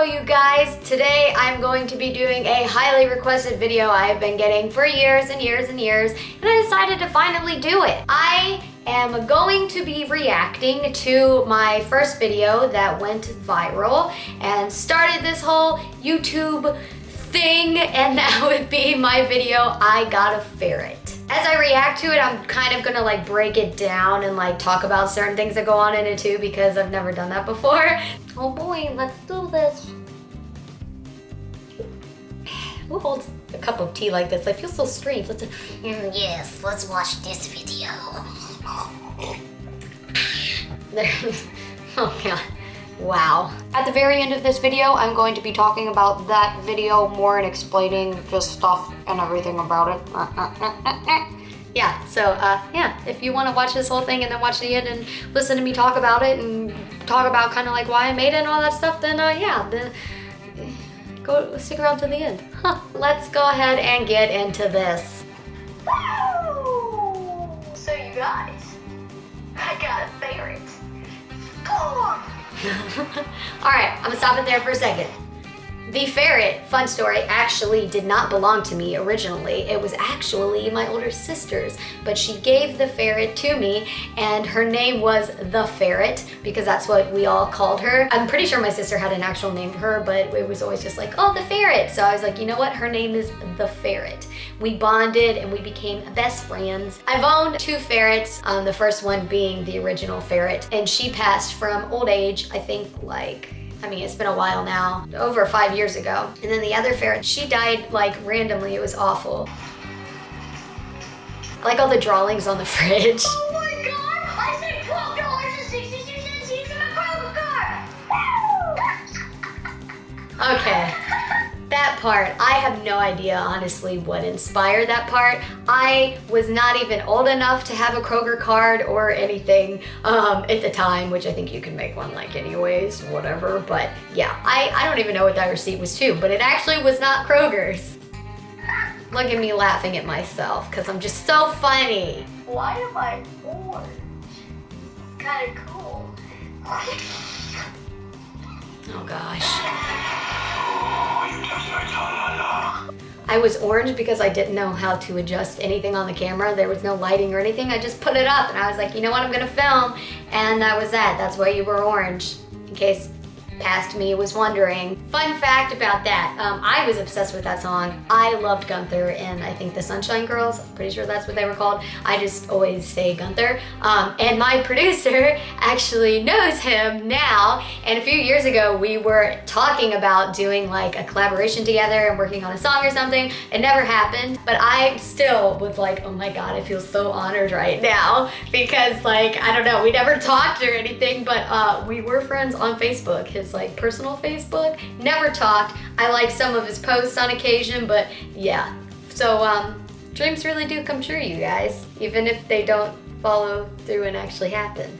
Hello you guys, today I'm going to be doing a highly requested video I have been getting for years and years and years, and I decided to finally do it. I am going to be reacting to my first video that went viral and started this whole YouTube thing, and that would be my video, I Got a Ferret. As I react to it, I'm kind of gonna like break it down and like talk about certain things that go on in it too, because I've never done that before. Oh boy, let's do this. Who holds a cup of tea like this? I feel so strange. Yes, let's watch this video. There. Oh god. Wow. At the very end of this video, I'm going to be talking about that video more and explaining just stuff and everything about it. Yeah, so yeah, if you want to watch this whole thing and then watch the end and listen to me talk about it and talk about kind of like why I made it and all that stuff, then yeah, go stick around to the end. Let's go ahead and get into this. Woo! So you guys, I got a ferret. Score! Alright, I'm gonna stop it there for a second. The ferret, fun story, actually did not belong to me originally. It was actually my older sister's, but she gave the ferret to me, and her name was the Ferret because that's what we all called her. I'm pretty sure my sister had an actual name for her, but it was always just like, oh, the Ferret. So I was like, you know what? Her name is the Ferret. We bonded and we became best friends. I've owned two ferrets, the first one being the original ferret, and she passed from old age, I think it's been a while now, over 5 years ago. And then the other ferret, she died like randomly. It was awful. I like all the drawings on the fridge. Oh my god! I said $12.62 in a Kroger card! Okay. That part, I have no idea honestly what inspired that part. I was not even old enough to have a Kroger card or anything at the time, which I think you can make one like anyways, whatever. But yeah, I don't even know what that receipt was to, but it actually was not Kroger's. Look at me laughing at myself because I'm just so funny. Why am I orange? It's kind of cool. Oh gosh. I was orange because I didn't know how to adjust anything on the camera. There was no lighting or anything. I just put it up and I was like, you know what, I'm gonna film. And that was that. That's why you were orange, in case past me was wondering. Fun fact about that, I was obsessed with that song. I loved Gunther and I think the Sunshine Girls, I'm pretty sure that's what they were called. I just always say Gunther. And my producer actually knows him now. And a few years ago, we were talking about doing like a collaboration together and working on a song or something. It never happened, but I still was like, oh my God, I feel so honored right now because like, I don't know, we never talked or anything, but we were friends on Facebook. His like personal Facebook, never talked. I like some of his posts on occasion, but yeah. So dreams really do come true, you guys, even if they don't follow through and actually happen.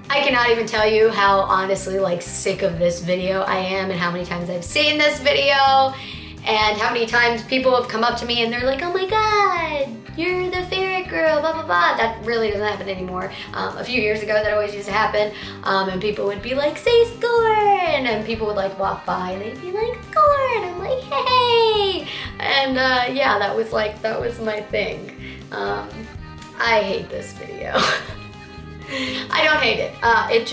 I cannot even tell you how honestly like sick of this video I am and how many times I've seen this video and how many times people have come up to me and they're like, oh my God, you're the ferret girl, blah, blah, blah. That really doesn't happen anymore. A few years ago, that always used to happen. And people would be like, say Scorn! And people would like walk by and they'd be like, Scorn! I'm like, hey! And yeah, that was my thing. I hate this video. I don't hate it. And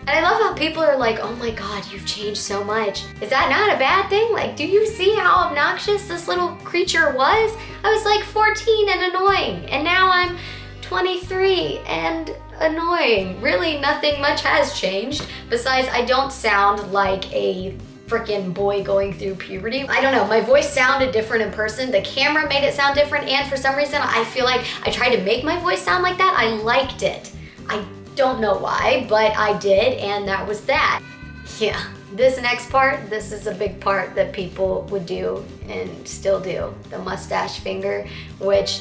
I love how people are like, oh my God, you've changed so much. Is that not a bad thing? Like, do you see how obnoxious this little creature was? I was like 14 and annoying, and now I'm 23 and annoying. Really, nothing much has changed, besides I don't sound like a freaking boy going through puberty. I don't know, my voice sounded different in person. The camera made it sound different, and for some reason, I feel like I tried to make my voice sound like that. I liked it. I don't know why, but I did, and that was that. Yeah, This next part, this is a big part that people would do and still do. The mustache finger, which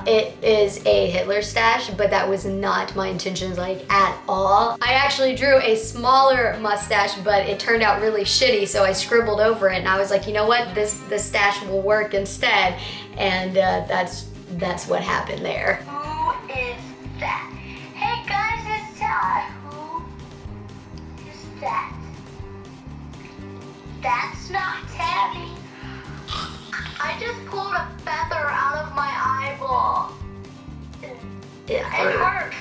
it is a Hitler stash, but that was not my intentions like at all. I actually drew a smaller mustache, but it turned out really shitty, so I scribbled over it and I was like, you know what, this stash will work instead, and that's what happened there. Who is that? Hey guys, it's Ty. Who is that? That's not Tabby. I just pulled a feather out of my eyeball. It hurt hurt.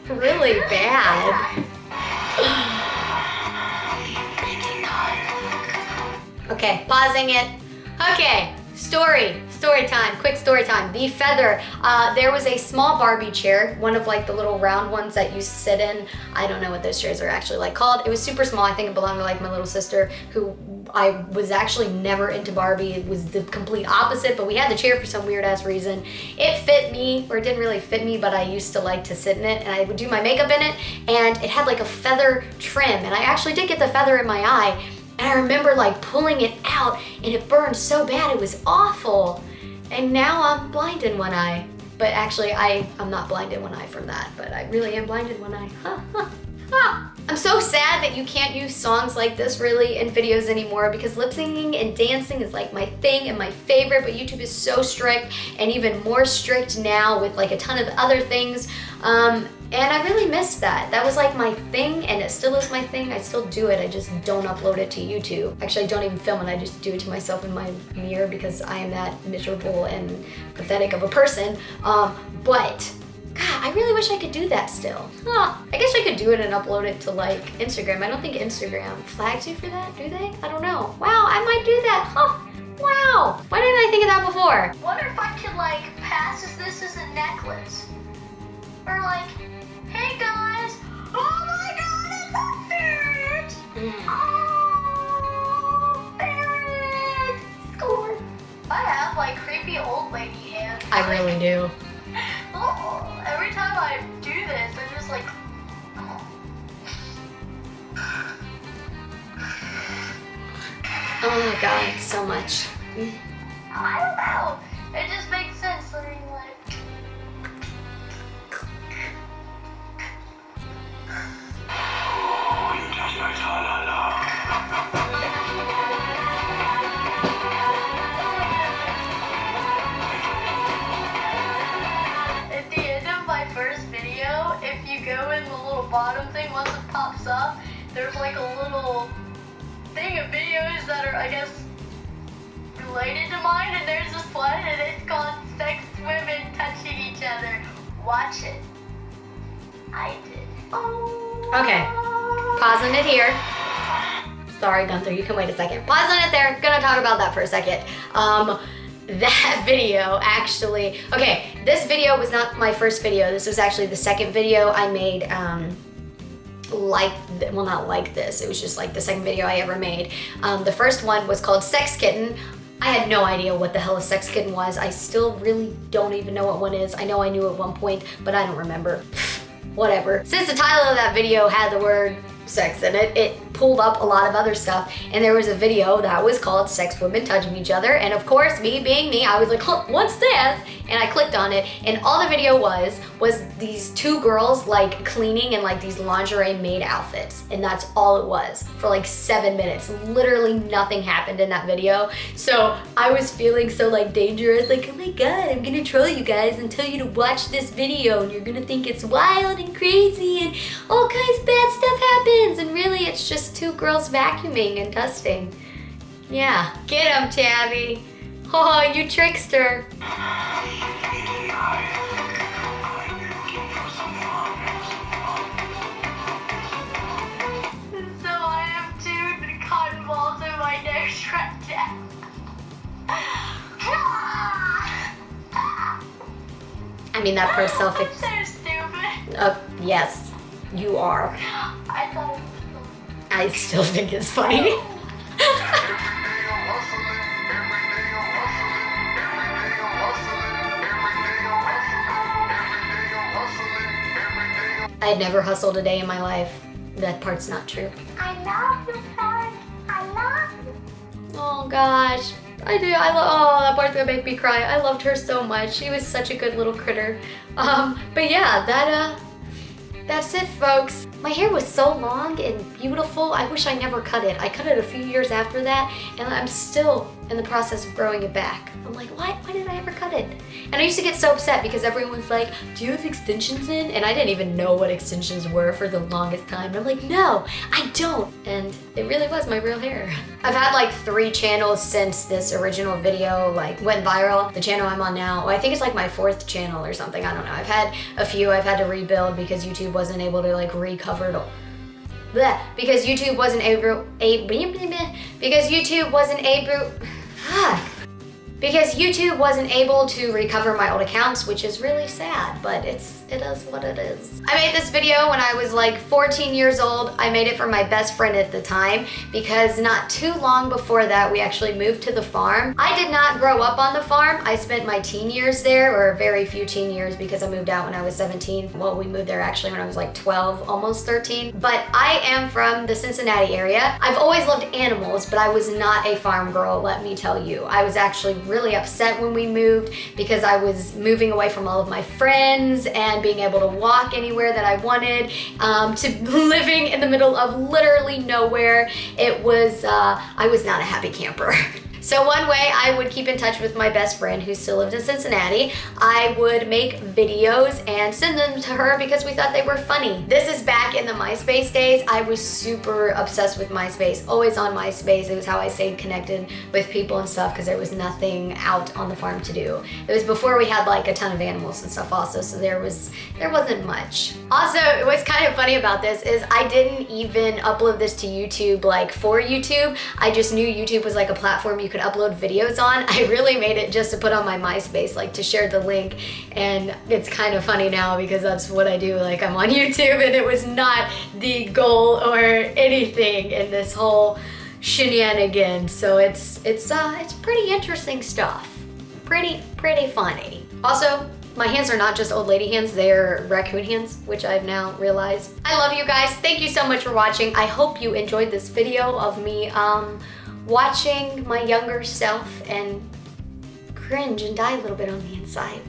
really bad. Okay, pausing it. Okay, story time, quick story time. The feather, there was a small Barbie chair, one of like the little round ones that you sit in. I don't know what those chairs are actually like called. It was super small. I think it belonged to like my little sister, who I was actually never into Barbie. It was the complete opposite, but we had the chair for some weird ass reason. It fit me, or it didn't really fit me, but I used to like to sit in it and I would do my makeup in it, and it had like a feather trim, and I actually did get the feather in my eye. And I remember like pulling it out and it burned so bad, it was awful. And now I'm blind in one eye. But actually I'm not blind in one eye from that, but I really am blind in one eye. I'm so sad that you can't use songs like this really in videos anymore, because lip syncing and dancing is like my thing and my favorite, but YouTube is so strict, and even more strict now with like a ton of other things. And I really missed that. That was like my thing, and it still is my thing. I still do it, I just don't upload it to YouTube. Actually, I don't even film it, I just do it to myself in my mirror because I am that miserable and pathetic of a person. But God, I really wish I could do that still. I guess I could do it and upload it to like Instagram. I don't think Instagram flags you for that, do they? I don't know. Wow, I might do that. Wow. Why didn't I think of that before? Wonder if I could like pass this as a necklace. Or like, hey guys, oh my god, it's a ferret! Oh, ferret! Score! I have like creepy old lady hands. I really do. Oh, every time I do this, I'm just like, oh my God, so much. I don't know. It just makes sense. I mean, like, at the end of my first video, if you go in the little bottom thing, once it pops up, there's like a little thing of videos that are, I guess, related to mine, and there's this one, and it's called Sex Women Touching Each Other. Watch it. I did. Oh. Okay, pausing it here. Sorry, Gunther, you can wait a second. Pausing it there, gonna talk about that for a second. That video actually, okay, this video was not my first video. This was actually the second video I made, well, not like this. It was just like the second video I ever made. The first one was called Sex Kitten. I had no idea what the hell a sex kitten was. I still really don't even know what one is. I know I knew at one point, but I don't remember. Whatever. Since the title of that video had the word sex in it, it pulled up a lot of other stuff, and there was a video that was called Sex Women Touching Each Other, and of course, me being me, I was like, huh, what's this? And I clicked on it, and all the video was these two girls like cleaning in like these lingerie maid outfits, and that's all it was for like 7 minutes. Literally nothing happened in that video. So I was feeling so like dangerous, like, oh my God, I'm gonna troll you guys and tell you to watch this video, and you're gonna think it's wild and crazy and all kinds of bad stuff happens, and really it's just two girls vacuuming and dusting. Yeah, get 'em, Tabby. Oh, you trickster. So I have two cotton balls in my nose right now. I mean, that per self. I'm so stupid. Yes, you are. I thought it was I still think it's funny. I had never hustled a day in my life. That part's not true. I I love you, ferret. I love you. Oh gosh, I do. Oh, that part's gonna make me cry. I loved her so much. She was such a good little critter. But yeah, that's it, folks. My hair was so long and beautiful. I wish I never cut it. I cut it a few years after that, and I'm still in the process of growing it back. I'm like, why did I ever cut it? And I used to get so upset because everyone was like, do you have extensions in? And I didn't even know what extensions were for the longest time. And I'm like, no, I don't. And it really was my real hair. I've had like 3 channels since this original video like went viral. The channel I'm on now, I think it's like my 4th channel or something. I don't know. I've had a few I've had to rebuild because YouTube wasn't able to like recover it all. Because YouTube wasn't able because YouTube wasn't able to recover my old accounts, which is really sad, but it is what it is. I made this video when I was like 14 years old. I made it for my best friend at the time because not too long before that, we actually moved to the farm. I did not grow up on the farm. I spent my teen years there, or very few teen years because I moved out when I was 17. Well, we moved there actually when I was like 12, almost 13. But I am from the Cincinnati area. I've always loved animals, but I was not a farm girl, let me tell you. I was actually really upset when we moved because I was moving away from all of my friends and being able to walk anywhere that I wanted, to living in the middle of literally nowhere. It was, I was not a happy camper. So one way I would keep in touch with my best friend who still lived in Cincinnati, I would make videos and send them to her because we thought they were funny. This is back in the MySpace days. I was super obsessed with MySpace, always on MySpace. It was how I stayed connected with people and stuff because there was nothing out on the farm to do. It was before we had like a ton of animals and stuff also, so there wasn't much. Also, what's kind of funny about this is I didn't even upload this to YouTube like for YouTube. I just knew YouTube was like a platform you could upload videos on. I really made it just to put on my MySpace, like to share the link, and it's kind of funny now because that's what I do. Like I'm on YouTube and it was not the goal or anything in this whole shenanigan. So it's pretty interesting stuff. Pretty funny. Also, my hands are not just old lady hands, they're raccoon hands, which I've now realized. I love you guys. Thank you so much for watching. I hope you enjoyed this video of me watching my younger self and cringe and die a little bit on the inside.